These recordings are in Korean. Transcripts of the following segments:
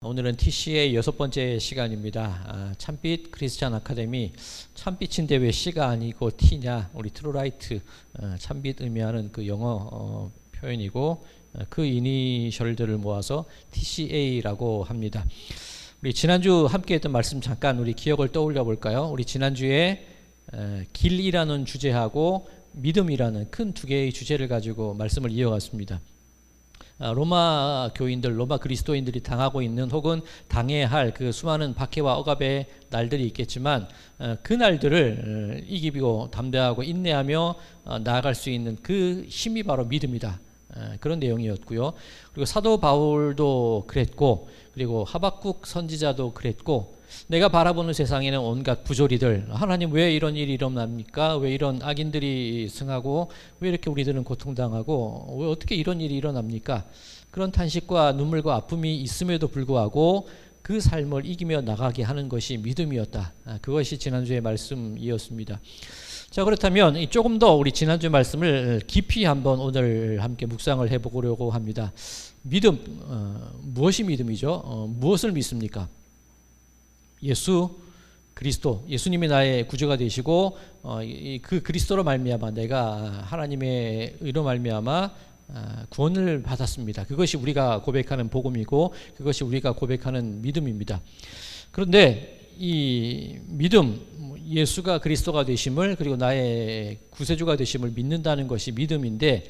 오늘은 TC의 6번째 시간입니다. 참빛 크리스찬 아카데미. 참빛인데 왜 C가 아니고 T냐? 우리 트루라이트, 참빛 의미하는 그 영어 표현이고, 그 이니셜들을 모아서 TCA라고 합니다. 우리 지난주 함께했던 말씀 잠깐 우리 기억을 떠올려 볼까요? 우리 지난주에 길이라는 주제하고 믿음이라는 큰 두 개의 주제를 가지고 말씀을 이어갔습니다. 로마 교인들, 로마 그리스도인들이 당하고 있는 혹은 당해야 할 그 수많은 박해와 억압의 날들이 있겠지만, 그 날들을 이기고 담대하고 인내하며 나아갈 수 있는 그 힘이 바로 믿음이다. 그런 내용이었고요. 그리고 사도 바울도 그랬고, 그리고 하박국 선지자도 그랬고, 내가 바라보는 세상에는 온갖 부조리들, 하나님 왜 이런 일이 일어납니까? 왜 이런 악인들이 승하고 왜 이렇게 우리들은 고통당하고 왜 어떻게 이런 일이 일어납니까? 그런 탄식과 눈물과 아픔이 있음에도 불구하고 그 삶을 이기며 나가게 하는 것이 믿음이었다. 그것이 지난주의 말씀이었습니다. 자, 그렇다면 조금 더 우리 지난주 말씀을 깊이 한번 오늘 함께 묵상을 해보려고 합니다. 믿음, 무엇이 믿음이죠? 무엇을 믿습니까? 예수 그리스도, 예수님이 나의 구주가 되시고 그 그리스도로 말미암아 내가 하나님의 의로 말미암아 구원을 받았습니다. 그것이 우리가 고백하는 복음이고 그것이 우리가 고백하는 믿음입니다. 그런데 이 믿음, 예수가 그리스도가 되심을, 그리고 나의 구세주가 되심을 믿는다는 것이 믿음인데,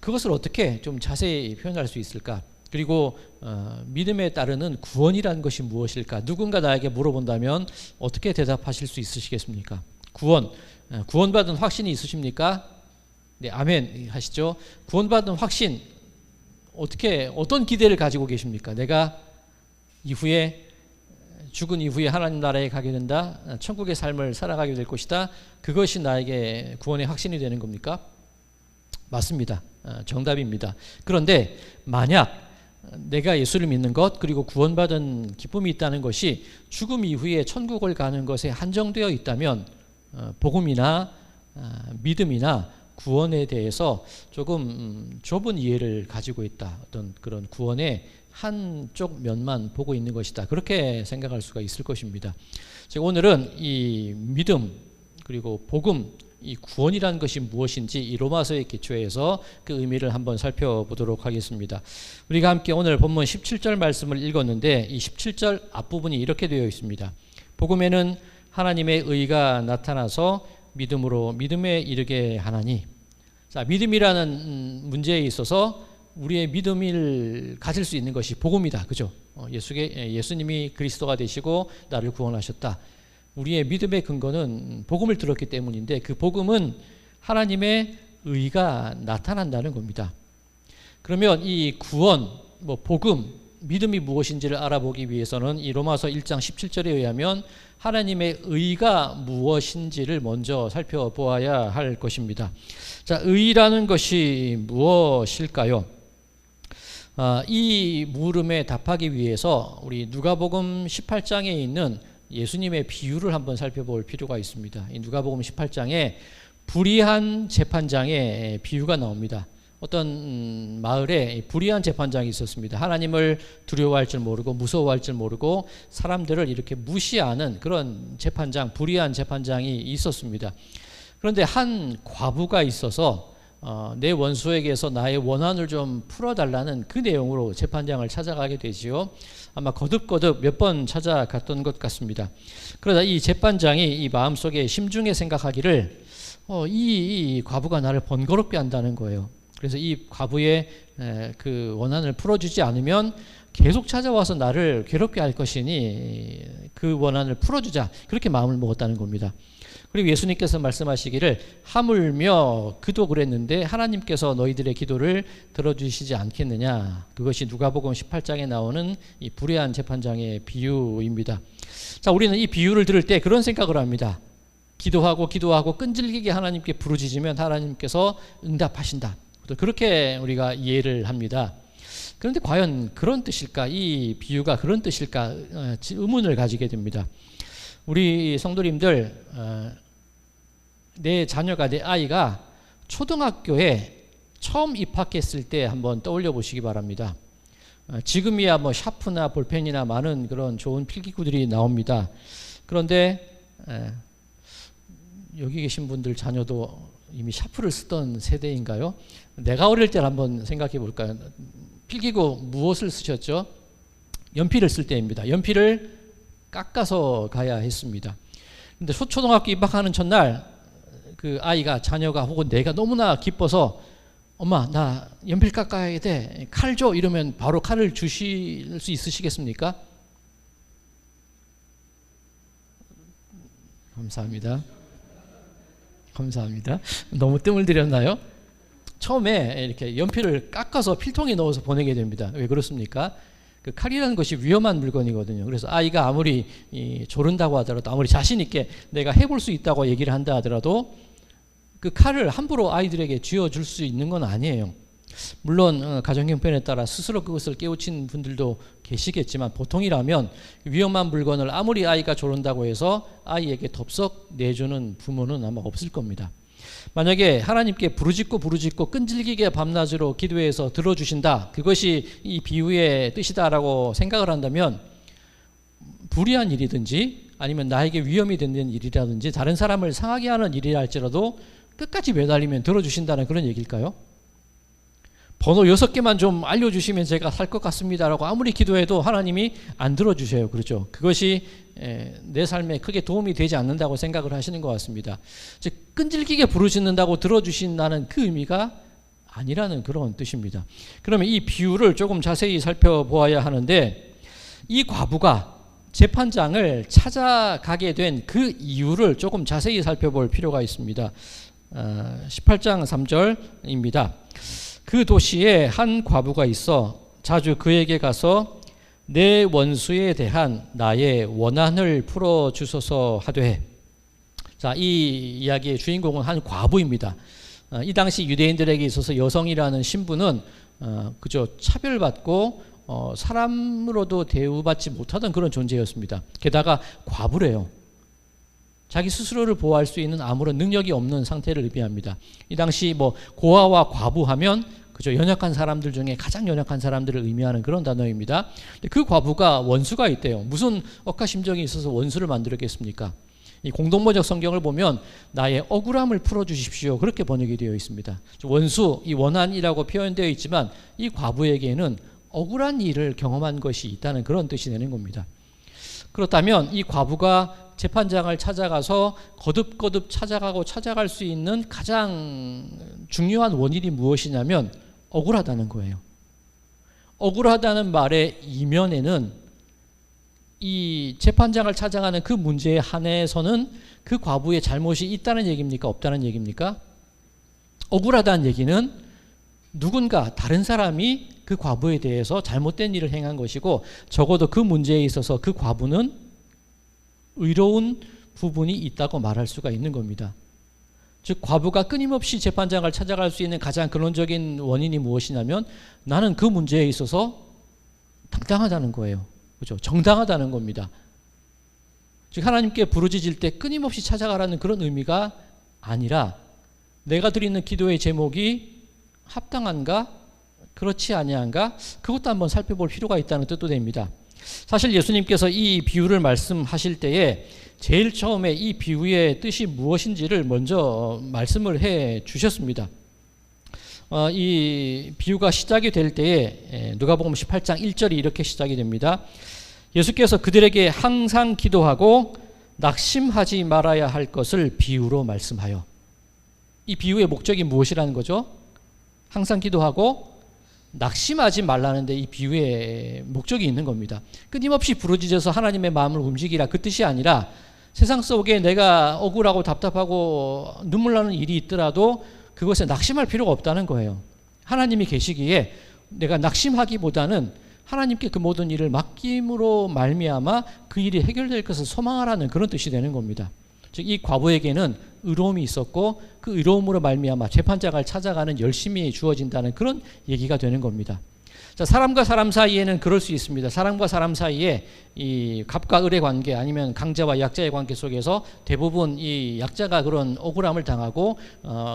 그것을 어떻게 좀 자세히 표현할 수 있을까? 그리고 믿음에 따르는 구원이라는 것이 무엇일까? 누군가 나에게 물어본다면 어떻게 대답하실 수 있으시겠습니까? 구원받은 확신이 있으십니까? 네, 아멘 하시죠. 구원받은 확신, 어떤 기대를 가지고 계십니까? 내가 이후에, 죽은 이후에 하나님 나라에 가게 된다, 천국의 삶을 살아가게 될 것이다, 그것이 나에게 구원의 확신이 되는 겁니까? 맞습니다. 정답입니다. 그런데 만약 내가 예수를 믿는 것, 그리고 구원받은 기쁨이 있다는 것이 죽음 이후에 천국을 가는 것에 한정되어 있다면 복음이나 믿음이나 구원에 대해서 조금 좁은 이해를 가지고 있다. 어떤 그런 구원의 한쪽 면만 보고 있는 것이다. 그렇게 생각할 수가 있을 것입니다. 제가 오늘은 이 믿음, 그리고 복음, 이 구원이라는 것이 무엇인지 이 로마서의 기초에서 그 의미를 한번 살펴보도록 하겠습니다. 우리가 함께 오늘 본문 17절 말씀을 읽었는데, 이 17절 앞부분이 이렇게 되어 있습니다. 복음에는 하나님의 의가 나타나서 믿음으로 믿음에 이르게 하나니. 자, 믿음이라는 문제에 있어서 우리의 믿음을 가질 수 있는 것이 복음이다. 그죠? 예수님이 그리스도가 되시고 나를 구원하셨다. 우리의 믿음의 근거는 복음을 들었기 때문인데, 그 복음은 하나님의 의가 나타난다는 겁니다. 그러면 이 구원, 복음, 믿음이 무엇인지를 알아보기 위해서는 이 로마서 1장 17절에 의하면 하나님의 의가 무엇인지를 먼저 살펴보아야 할 것입니다. 자, 의라는 것이 무엇일까요? 이 물음에 답하기 위해서 우리 누가복음 18장에 있는 예수님의 비유를 한번 살펴볼 필요가 있습니다. 이 누가복음 18장에 불의한 재판장의 비유가 나옵니다. 어떤 마을에 불의한 재판장이 있었습니다. 하나님을 두려워할 줄 모르고 무서워할 줄 모르고 사람들을 이렇게 무시하는 그런 재판장, 불의한 재판장이 있었습니다. 그런데 한 과부가 있어서 내 원수에게서 나의 원한을 좀 풀어달라는 그 내용으로 재판장을 찾아가게 되지요. 아마 거듭거듭 몇 번 찾아갔던 것 같습니다. 그러다 이 재판장이 이 마음속에 심중에 생각하기를 이 과부가 나를 번거롭게 한다는 거예요. 그래서 이 과부의 그 원한을 풀어주지 않으면 계속 찾아와서 나를 괴롭게 할 것이니 그 원한을 풀어주자, 그렇게 마음을 먹었다는 겁니다. 그리고 예수님께서 말씀하시기를 하물며 그도 그랬는데 하나님께서 너희들의 기도를 들어주시지 않겠느냐. 그것이 누가복음 18장에 나오는 이 불의한 재판장의 비유입니다. 자, 우리는 이 비유를 들을 때 그런 생각을 합니다. 기도하고 끈질기게 하나님께 부르짖으면 하나님께서 응답하신다. 그렇게 우리가 이해를 합니다. 그런데 과연 그런 뜻일까? 이 비유가 그런 뜻일까? 의문을 가지게 됩니다. 우리 성도님들, 내 자녀가, 내 아이가 초등학교에 처음 입학했을 때 한번 떠올려 보시기 바랍니다. 지금이야 뭐 샤프나 볼펜이나 많은 그런 좋은 필기구들이 나옵니다. 그런데 여기 계신 분들 자녀도 이미 샤프를 쓰던 세대인가요? 내가 어릴 때 한번 생각해 볼까요? 필기구 무엇을 쓰셨죠? 연필을 쓸 때입니다. 연필을 깎아서 가야 했습니다. 근데 초등학교 입학하는 첫날 그 아이가, 자녀가 혹은 내가 너무나 기뻐서 엄마 나 연필 깎아야 돼, 칼 줘, 이러면 바로 칼을 주실 수 있으시겠습니까? 감사합니다. 감사합니다. 너무 뜸을 들였나요? 처음에 이렇게 연필을 깎아서 필통에 넣어서 보내게 됩니다. 왜 그렇습니까? 그 칼이라는 것이 위험한 물건이거든요. 그래서 아이가 아무리 조른다고 하더라도, 아무리 자신 있게 내가 해볼 수 있다고 얘기를 한다 하더라도 그 칼을 함부로 아이들에게 쥐어줄 수 있는 건 아니에요. 물론 가정 형편에 따라 스스로 그것을 깨우친 분들도 계시겠지만, 보통이라면 위험한 물건을 아무리 아이가 조른다고 해서 아이에게 덥석 내주는 부모는 아마 없을 겁니다. 만약에 하나님께 부르짖고 끈질기게 밤낮으로 기도해서 들어주신다, 그것이 이 비유의 뜻이다라고 생각을 한다면, 불의한 일이든지 아니면 나에게 위험이 되는 일이라든지 다른 사람을 상하게 하는 일이라 할지라도 끝까지 매달리면 들어주신다는 그런 얘기일까요? 번호 6개만 좀 알려주시면 제가 살 것 같습니다라고 아무리 기도해도 하나님이 안 들어주셔요. 그렇죠? 그것이 내 삶에 크게 도움이 되지 않는다고 생각을 하시는 것 같습니다. 즉 끈질기게 부르짖는다고 들어주신다는 그 의미가 아니라는 그런 뜻입니다. 그러면 이 비유를 조금 자세히 살펴보아야 하는데, 이 과부가 재판장을 찾아가게 된 그 이유를 조금 자세히 살펴볼 필요가 있습니다. 18장 3절입니다. 그 도시에 한 과부가 있어 자주 그에게 가서 내 원수에 대한 나의 원한을 풀어주소서 하되. 자, 이 이야기의 주인공은 한 과부입니다. 이 당시 유대인들에게 있어서 여성이라는 신분은 그저 차별받고 사람으로도 대우받지 못하던 그런 존재였습니다. 게다가 과부래요. 자기 스스로를 보호할 수 있는 아무런 능력이 없는 상태를 의미합니다. 이 당시 뭐 고아와 과부하면 그저 연약한 사람들 중에 가장 연약한 사람들을 의미하는 그런 단어입니다. 그 과부가 원수가 있대요. 무슨 억하심정이 있어서 원수를 만들었겠습니까? 이 공동번역 성경을 보면 나의 억울함을 풀어주십시오, 그렇게 번역이 되어 있습니다. 원수, 이 원한이라고 표현되어 있지만 이 과부에게는 억울한 일을 경험한 것이 있다는 그런 뜻이 되는 겁니다. 그렇다면 이 과부가 재판장을 찾아가서 거듭거듭 찾아갈 수 있는 가장 중요한 원인이 무엇이냐면 억울하다는 거예요. 억울하다는 말의 이면에는 이 재판장을 찾아가는 그 문제에 한해서는 그 과부의 잘못이 있다는 얘기입니까? 없다는 얘기입니까? 억울하다는 얘기는 누군가 다른 사람이 그 과부에 대해서 잘못된 일을 행한 것이고, 적어도 그 문제에 있어서 그 과부는 의로운 부분이 있다고 말할 수가 있는 겁니다. 즉 과부가 끊임없이 재판장을 찾아갈 수 있는 가장 근원적인 원인이 무엇이냐면 나는 그 문제에 있어서 당당하다는 거예요. 그렇죠? 정당하다는 겁니다. 즉 하나님께 부르짖을 때 끊임없이 찾아가라는 그런 의미가 아니라, 내가 드리는 기도의 제목이 합당한가 그렇지 아니한가, 그것도 한번 살펴볼 필요가 있다는 뜻도 됩니다. 사실 예수님께서 이 비유를 말씀하실 때에 제일 처음에 이 비유의 뜻이 무엇인지를 먼저 말씀을 해 주셨습니다. 이 비유가 시작이 될 때에 누가복음 18장 1절이 이렇게 시작이 됩니다. 예수께서 그들에게 항상 기도하고 낙심하지 말아야 할 것을 비유로 말씀하여. 이 비유의 목적이 무엇이라는 거죠? 항상 기도하고 낙심하지 말라는데 이 비유의 목적이 있는 겁니다. 끊임없이 부르짖어서 하나님의 마음을 움직이라, 그 뜻이 아니라 세상 속에 내가 억울하고 답답하고 눈물 나는 일이 있더라도 그것에 낙심할 필요가 없다는 거예요. 하나님이 계시기에 내가 낙심하기보다는 하나님께 그 모든 일을 맡김으로 말미암아 그 일이 해결될 것을 소망하라는 그런 뜻이 되는 겁니다. 즉 이 과부에게는 의로움이 있었고 그 의로움으로 말미암아 재판장을 찾아가는 열심이 주어진다는 그런 얘기가 되는 겁니다. 자, 사람과 사람 사이에는 그럴 수 있습니다. 사람과 사람 사이에 이 갑과 을의 관계 아니면 강자와 약자의 관계 속에서 대부분 이 약자가 그런 억울함을 당하고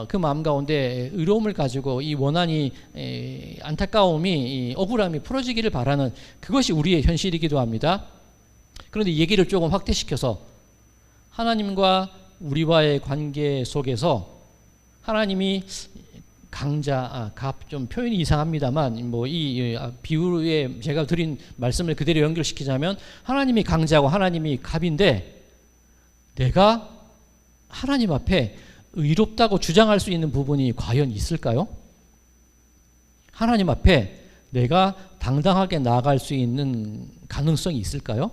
그 마음 가운데 의로움을 가지고 이 원한이 안타까움이 이 억울함이 풀어지기를 바라는 그것이 우리의 현실이기도 합니다. 그런데 얘기를 조금 확대시켜서 하나님과 우리와의 관계 속에서 하나님이 강자, 갑 좀 표현이 이상합니다만 뭐 이 비유에 제가 드린 말씀을 그대로 연결시키자면 하나님이 강자고 하나님이 갑인데 내가 하나님 앞에 의롭다고 주장할 수 있는 부분이 과연 있을까요? 하나님 앞에 내가 당당하게 나아갈 수 있는 가능성이 있을까요?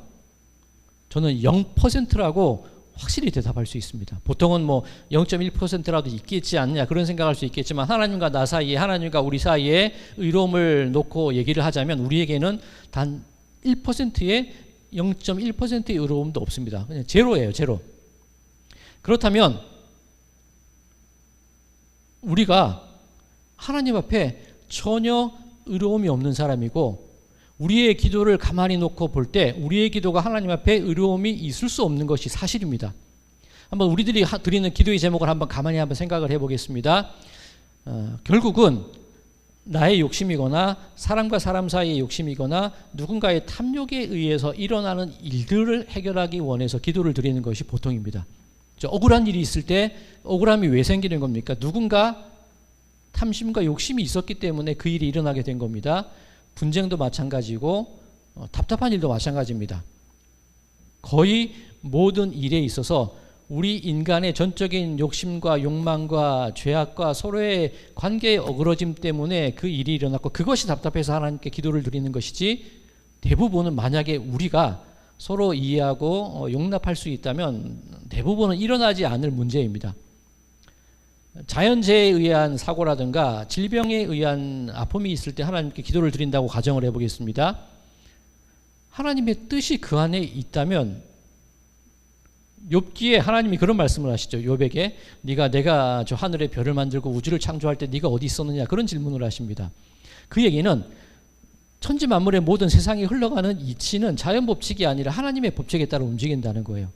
저는 0%라고 확실히 대답할 수 있습니다. 보통은 뭐 0.1%라도 있겠지 않느냐 그런 생각할 수 있겠지만 하나님과 나 사이에 하나님과 우리 사이에 의로움을 놓고 얘기를 하자면 우리에게는 단 1%의 0.1%의 의로움도 없습니다. 그냥 제로예요. 제로. 그렇다면 우리가 하나님 앞에 전혀 의로움이 없는 사람이고 우리의 기도를 가만히 놓고 볼 때 우리의 기도가 하나님 앞에 의로움이 있을 수 없는 것이 사실입니다. 한번 우리들이 드리는 기도의 제목을 한번 가만히 한번 생각을 해보겠습니다. 결국은 나의 욕심이거나 사람과 사람 사이의 욕심이거나 누군가의 탐욕에 의해서 일어나는 일들을 해결하기 원해서 기도를 드리는 것이 보통입니다. 억울한 일이 있을 때 억울함이 왜 생기는 겁니까? 누군가 탐심과 욕심이 있었기 때문에 그 일이 일어나게 된 겁니다. 분쟁도 마찬가지고 답답한 일도 마찬가지입니다. 거의 모든 일에 있어서 우리 인간의 전적인 욕심과 욕망과 죄악과 서로의 관계의 어그러짐 때문에 그 일이 일어났고 그것이 답답해서 하나님께 기도를 드리는 것이지 대부분은 만약에 우리가 서로 이해하고 용납할 수 있다면 대부분은 일어나지 않을 문제입니다. 자연재해에 의한 사고라든가 질병에 의한 아픔이 있을 때 하나님께 기도를 드린다고 가정을 해보겠습니다. 하나님의 뜻이 그 안에 있다면 욥기에 하나님이 그런 말씀을 하시죠. 욥에게 내가 저 하늘의 별을 만들고 우주를 창조할 때 네가 어디 있었느냐 그런 질문을 하십니다. 그 얘기는 천지 만물의 모든 세상이 흘러가는 이치는 자연 법칙이 아니라 하나님의 법칙에 따라 움직인다는 거예요.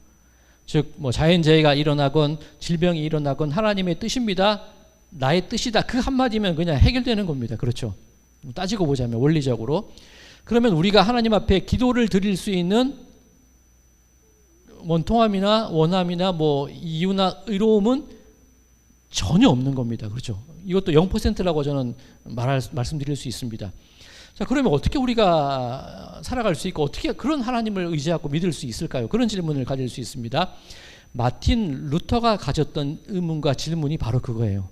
즉 뭐 자연재해가 일어나건 질병이 일어나건 하나님의 뜻입니다. 나의 뜻이다. 그 한마디면 그냥 해결되는 겁니다. 그렇죠? 따지고 보자면 원리적으로. 그러면 우리가 하나님 앞에 기도를 드릴 수 있는 원통함이나 원함이나 뭐 이유나 의로움은 전혀 없는 겁니다. 그렇죠? 이것도 0%라고 저는 말씀드릴 수 있습니다. 자, 그러면 어떻게 우리가 살아갈 수 있고 어떻게 그런 하나님을 의지하고 믿을 수 있을까요? 그런 질문을 가질 수 있습니다. 마틴 루터가 가졌던 의문과 질문이 바로 그거예요.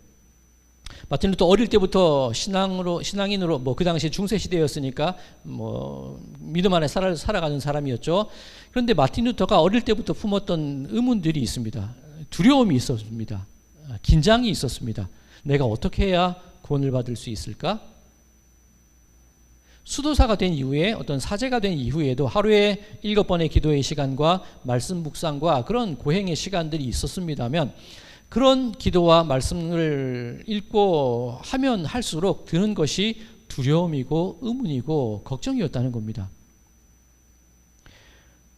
마틴 루터 어릴 때부터 신앙인으로 뭐 그 당시 중세 시대였으니까 뭐 믿음 안에 살아가는 사람이었죠. 그런데 마틴 루터가 어릴 때부터 품었던 의문들이 있습니다. 두려움이 있었습니다. 긴장이 있었습니다. 내가 어떻게 해야 구원을 받을 수 있을까? 수도사가 된 이후에 어떤 사제가 된 이후에도 하루에 7번의 기도의 시간과 말씀 묵상과 그런 고행의 시간들이 있었습니다면 그런 기도와 말씀을 읽고 하면 할수록 드는 것이 두려움이고 의문이고 걱정이었다는 겁니다.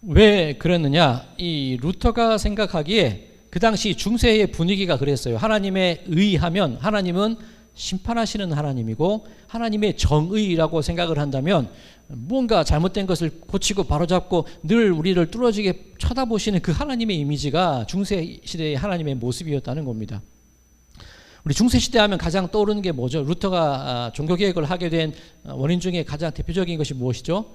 왜 그랬느냐? 이 루터가 생각하기에 그 당시 중세의 분위기가 그랬어요. 하나님에 의하면 하나님은 심판하시는 하나님이고 하나님의 정의라고 생각을 한다면 뭔가 잘못된 것을 고치고 바로잡고 늘 우리를 뚫어지게 쳐다보시는 그 하나님의 이미지가 중세시대의 하나님의 모습이었다는 겁니다. 우리 중세시대 하면 가장 떠오르는 게 뭐죠? 루터가 종교개혁을 하게 된 원인 중에 가장 대표적인 것이 무엇이죠?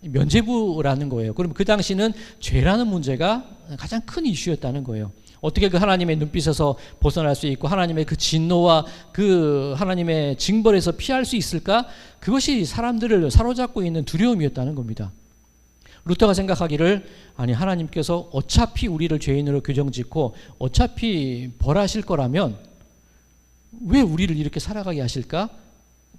면죄부라는 거예요. 그럼 그 당시는 죄라는 문제가 가장 큰 이슈였다는 거예요. 어떻게 그 하나님의 눈빛에서 벗어날 수 있고 하나님의 그 진노와 그 하나님의 징벌에서 피할 수 있을까? 그것이 사람들을 사로잡고 있는 두려움이었다는 겁니다. 루터가 생각하기를 아니 하나님께서 어차피 우리를 죄인으로 규정짓고 어차피 벌하실 거라면 왜 우리를 이렇게 살아가게 하실까?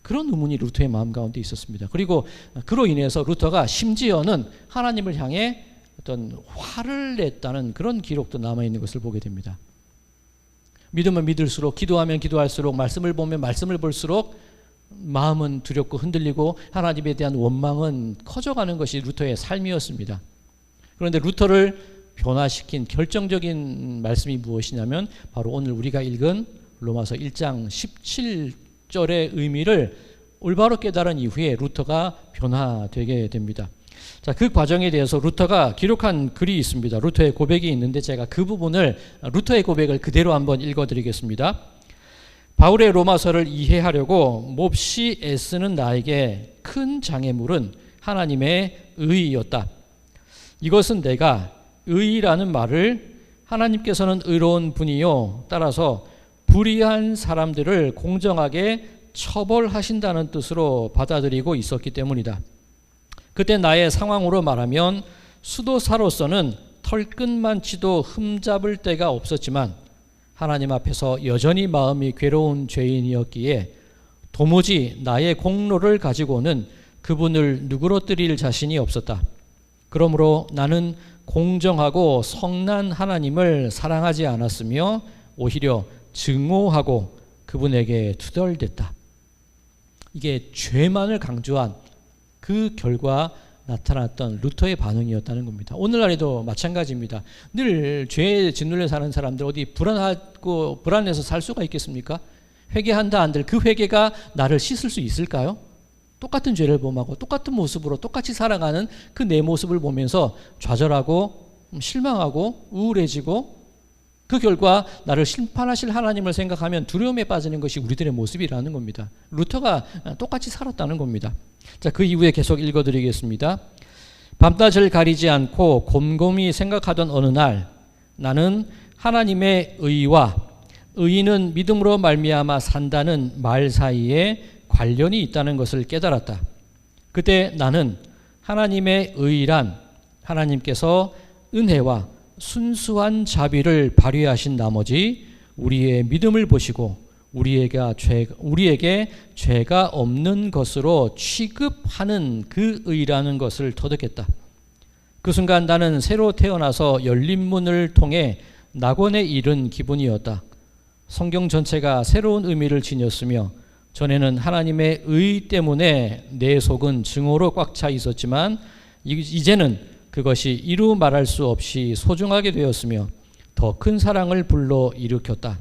그런 의문이 루터의 마음 가운데 있었습니다. 그리고 그로 인해서 루터가 심지어는 하나님을 향해 어떤 화를 냈다는 그런 기록도 남아있는 것을 보게 됩니다. 믿으면 믿을수록 기도하면 기도할수록 말씀을 보면 말씀을 볼수록 마음은 두렵고 흔들리고 하나님에 대한 원망은 커져가는 것이 루터의 삶이었습니다. 그런데 루터를 변화시킨 결정적인 말씀이 무엇이냐면 바로 오늘 우리가 읽은 로마서 1장 17절의 의미를 올바로 깨달은 이후에 루터가 변화되게 됩니다. 자, 그 과정에 대해서 루터가 기록한 글이 있습니다. 루터의 고백이 있는데 제가 그 부분을 루터의 고백을 그대로 한번 읽어드리겠습니다. 바울의 로마서를 이해하려고 몹시 애쓰는 나에게 큰 장애물은 하나님의 의였다. 이것은 내가 의라는 말을 하나님께서는 의로운 분이요 따라서 불의한 사람들을 공정하게 처벌하신다는 뜻으로 받아들이고 있었기 때문이다. 그때 나의 상황으로 말하면 수도사로서는 털끝만치도 흠잡을 데가 없었지만 하나님 앞에서 여전히 마음이 괴로운 죄인이었기에 도무지 나의 공로를 가지고는 그분을 누그러뜨릴 자신이 없었다. 그러므로 나는 공정하고 성난 하나님을 사랑하지 않았으며 오히려 증오하고 그분에게 투덜댔다. 이게 죄만을 강조한 그 결과 나타났던 루터의 반응이었다는 겁니다. 오늘날에도 마찬가지입니다. 늘 죄에 짓눌려 사는 사람들 어디 불안하고 불안해서 살 수가 있겠습니까? 회개한다 한들 그 회개가 나를 씻을 수 있을까요? 똑같은 죄를 범하고 똑같은 모습으로 똑같이 살아가는 그 내 모습을 보면서 좌절하고 실망하고 우울해지고 그 결과 나를 심판하실 하나님을 생각하면 두려움에 빠지는 것이 우리들의 모습이라는 겁니다. 루터가 똑같이 살았다는 겁니다. 자, 그 이후에 계속 읽어드리겠습니다. 밤낮을 가리지 않고 곰곰이 생각하던 어느 날 나는 하나님의 의와 의인은 믿음으로 말미암아 산다는 말 사이에 관련이 있다는 것을 깨달았다. 그때 나는 하나님의 의란 하나님께서 은혜와 순수한 자비를 발휘하신 나머지 우리의 믿음을 보시고 우리에게 죄가 없는 것으로 취급하는 그 의라는 것을 터득했다. 그 순간 나는 새로 태어나서 열린 문을 통해 낙원에 이른 기분이었다. 성경 전체가 새로운 의미를 지녔으며 전에는 하나님의 의 때문에 내 속은 증오로 꽉 차 있었지만 이제는 그것이 이루 말할 수 없이 소중하게 되었으며 더 큰 사랑을 불러 일으켰다.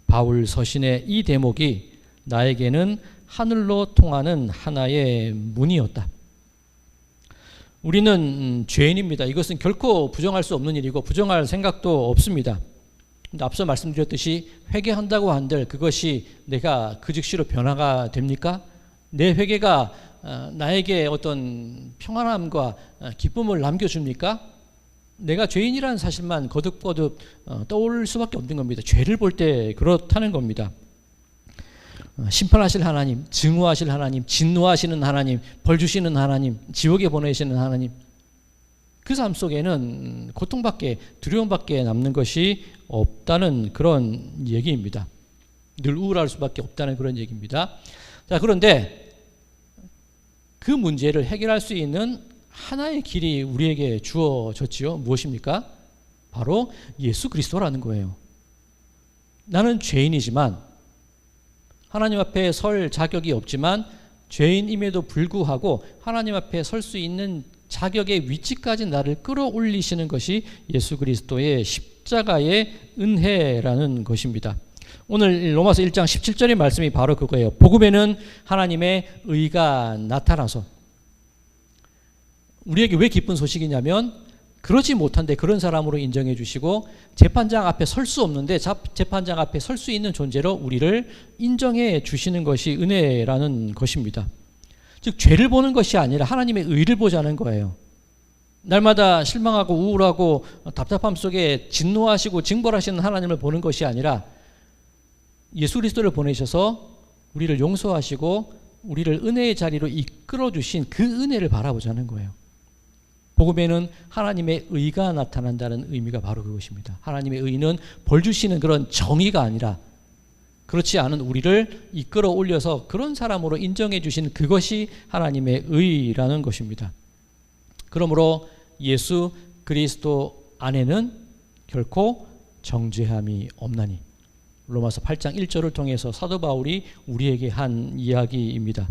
바울 서신의 이 대목이 나에게는 하늘로 통하는 하나의 문이었다. 우리는 죄인입니다. 이것은 결코 부정할 수 없는 일이고 부정할 생각도 없습니다. 근데 앞서 말씀드렸듯이 회개한다고 한들 그것이 내가 그 즉시로 변화가 됩니까? 내 회개가 나에게 어떤 평안함과 기쁨을 남겨줍니까? 내가 죄인이라는 사실만 거듭거듭 떠올 수밖에 없는 겁니다. 죄를 볼 때 그렇다는 겁니다. 심판하실 하나님, 증오하실 하나님, 진노하시는 하나님, 벌 주시는 하나님, 지옥에 보내시는 하나님, 그 삶 속에는 고통밖에 두려움밖에 남는 것이 없다는 그런 얘기입니다. 늘 우울할 수밖에 없다는 그런 얘기입니다. 자, 그런데 그 문제를 해결할 수 있는 하나의 길이 우리에게 주어졌지요. 무엇입니까? 바로 예수 그리스도라는 거예요. 나는 죄인이지만 하나님 앞에 설 자격이 없지만 죄인임에도 불구하고 하나님 앞에 설 수 있는 자격의 위치까지 나를 끌어올리시는 것이 예수 그리스도의 십자가의 은혜라는 것입니다. 오늘 로마서 1장 17절의 말씀이 바로 그거예요. 복음에는 하나님의 의가 나타나서 우리에게 왜 기쁜 소식이냐면 그러지 못한데 그런 사람으로 인정해 주시고 재판장 앞에 설 수 없는데 재판장 앞에 설 수 있는 존재로 우리를 인정해 주시는 것이 은혜라는 것입니다. 즉 죄를 보는 것이 아니라 하나님의 의를 보자는 거예요. 날마다 실망하고 우울하고 답답함 속에 진노하시고 징벌하시는 하나님을 보는 것이 아니라 예수 그리스도를 보내셔서 우리를 용서하시고 우리를 은혜의 자리로 이끌어 주신 그 은혜를 바라보자는 거예요. 복음에는 하나님의 의가 나타난다는 의미가 바로 그것입니다. 하나님의 의는 벌 주시는 그런 정의가 아니라 그렇지 않은 우리를 이끌어 올려서 그런 사람으로 인정해 주신 그것이 하나님의 의라는 것입니다. 그러므로 예수 그리스도 안에는 결코 정죄함이 없나니 로마서 8장 1절을 통해서 사도 바울이 우리에게 한 이야기입니다.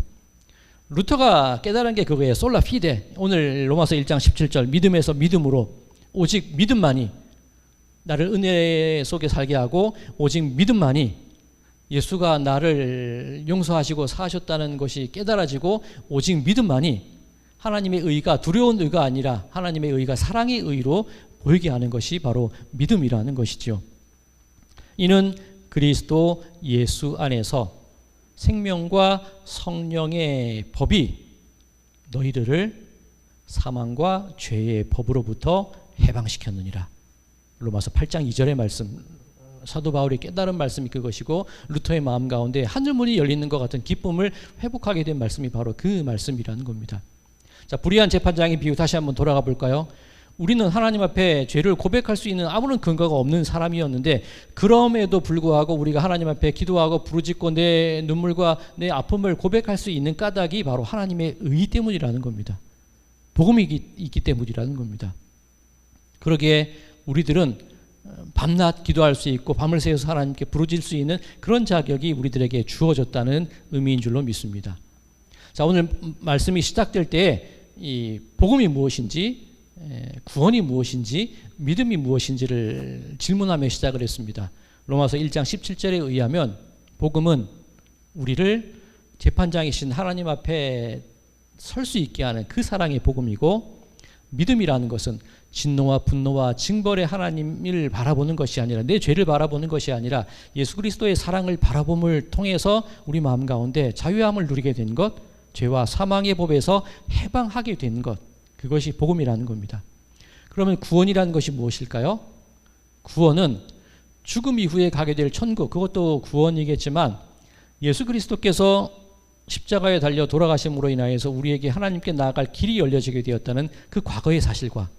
루터가 깨달은 게 그거예요. 솔라 피데. 오늘 로마서 1장 17절 믿음에서 믿음으로 오직 믿음만이 나를 은혜 속에 살게 하고 오직 믿음만이 예수가 나를 용서하시고 사하셨다는 것이 깨달아지고 오직 믿음만이 하나님의 의가 두려운 의가 아니라 하나님의 의가 사랑의 의로 보이게 하는 것이 바로 믿음이라는 것이죠. 이는 그리스도 예수 안에서 생명과 성령의 법이 너희들을 사망과 죄의 법으로부터 해방시켰느니라. 로마서 8장 2절의 말씀, 사도 바울이 깨달은 말씀이 그것이고 루터의 마음 가운데 하늘문이 열리는 것 같은 기쁨을 회복하게 된 말씀이 바로 그 말씀이라는 겁니다. 자, 불의한 재판장의 비유 다시 한번 돌아가 볼까요? 우리는 하나님 앞에 죄를 고백할 수 있는 아무런 근거가 없는 사람이었는데 그럼에도 불구하고 우리가 하나님 앞에 기도하고 부르짖고 내 눈물과 내 아픔을 고백할 수 있는 까닭이 바로 하나님의 의 때문이라는 겁니다. 복음이 있기 때문이라는 겁니다. 그러기에 우리들은 밤낮 기도할 수 있고 밤을 새워서 하나님께 부르짖을 수 있는 그런 자격이 우리들에게 주어졌다는 의미인 줄로 믿습니다. 자, 오늘 말씀이 시작될 때 이 복음이 무엇인지, 구원이 무엇인지, 믿음이 무엇인지를 질문하며 시작을 했습니다. 로마서 1장 17절에 의하면 복음은 우리를 재판장이신 하나님 앞에 설 수 있게 하는 그 사랑의 복음이고, 믿음이라는 것은 진노와 분노와 징벌의 하나님을 바라보는 것이 아니라 내 죄를 바라보는 것이 아니라 예수 그리스도의 사랑을 바라봄을 통해서 우리 마음 가운데 자유함을 누리게 된 것, 죄와 사망의 법에서 해방하게 된 것, 그것이 복음이라는 겁니다. 그러면 구원이라는 것이 무엇일까요? 구원은 죽음 이후에 가게 될 천국, 그것도 구원이겠지만 예수 그리스도께서 십자가에 달려 돌아가심으로 인하여서 우리에게 하나님께 나아갈 길이 열려지게 되었다는 그 과거의 사실과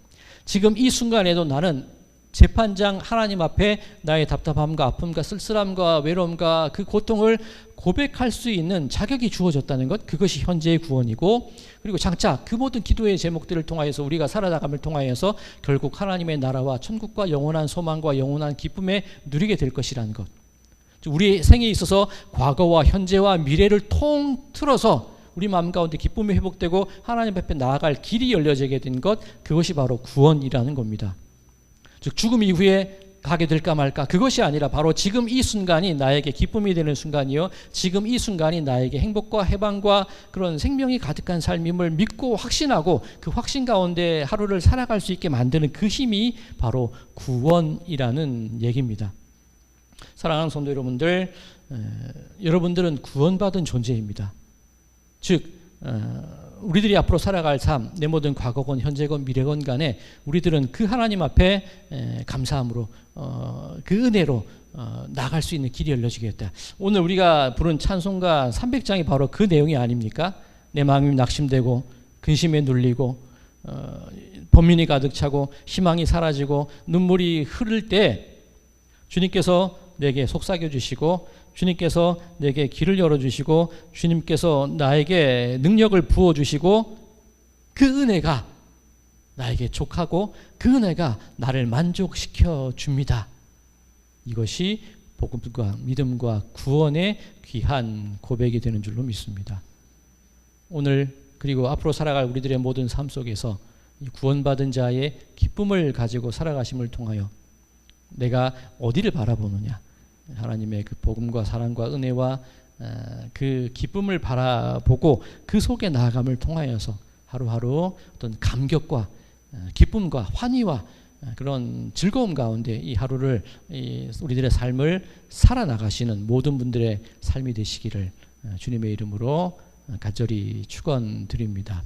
지금 이 순간에도 나는 재판장 하나님 앞에 나의 답답함과 아픔과 쓸쓸함과 외로움과 그 고통을 고백할 수 있는 자격이 주어졌다는 것, 그것이 현재의 구원이고, 그리고 장차 그 모든 기도의 제목들을 통하여서 우리가 살아나감을 통하여서 결국 하나님의 나라와 천국과 영원한 소망과 영원한 기쁨에 누리게 될 것이라는 것. 우리의 생에 있어서 과거와 현재와 미래를 통틀어서 우리 마음 가운데 기쁨이 회복되고 하나님 앞에 나아갈 길이 열려지게 된 것, 그것이 바로 구원이라는 겁니다. 즉 죽음 이후에 가게 될까 말까, 그것이 아니라 바로 지금 이 순간이 나에게 기쁨이 되는 순간이요, 지금 이 순간이 나에게 행복과 해방과 그런 생명이 가득한 삶임을 믿고 확신하고 그 확신 가운데 하루를 살아갈 수 있게 만드는 그 힘이 바로 구원이라는 얘기입니다. 사랑하는 성도 여러분들, 여러분들은 구원받은 존재입니다. 즉 우리들이 앞으로 살아갈 삶, 내 모든 과거건 현재건 미래건 간에 우리들은 그 하나님 앞에 감사함으로 그 은혜로 나아갈 수 있는 길이 열려지겠다. 오늘 우리가 부른 찬송가 300장이 바로 그 내용이 아닙니까? 내 마음이 낙심되고 근심에 눌리고 번민이 가득 차고 희망이 사라지고 눈물이 흐를 때 주님께서 내게 속삭여 주시고 주님께서 내게 길을 열어주시고 주님께서 나에게 능력을 부어주시고 그 은혜가 나에게 족하고 그 은혜가 나를 만족시켜 줍니다. 이것이 복음과 믿음과 구원의 귀한 고백이 되는 줄로 믿습니다. 오늘 그리고 앞으로 살아갈 우리들의 모든 삶 속에서 구원받은 자의 기쁨을 가지고 살아가심을 통하여 내가 어디를 바라보느냐, 하나님의 그 복음과 사랑과 은혜와 그 기쁨을 바라보고 그 속에 나아감을 통하여서 하루하루 어떤 감격과 기쁨과 환희와 그런 즐거움 가운데 이 하루를 우리들의 삶을 살아나가시는 모든 분들의 삶이 되시기를 주님의 이름으로 간절히 축원드립니다.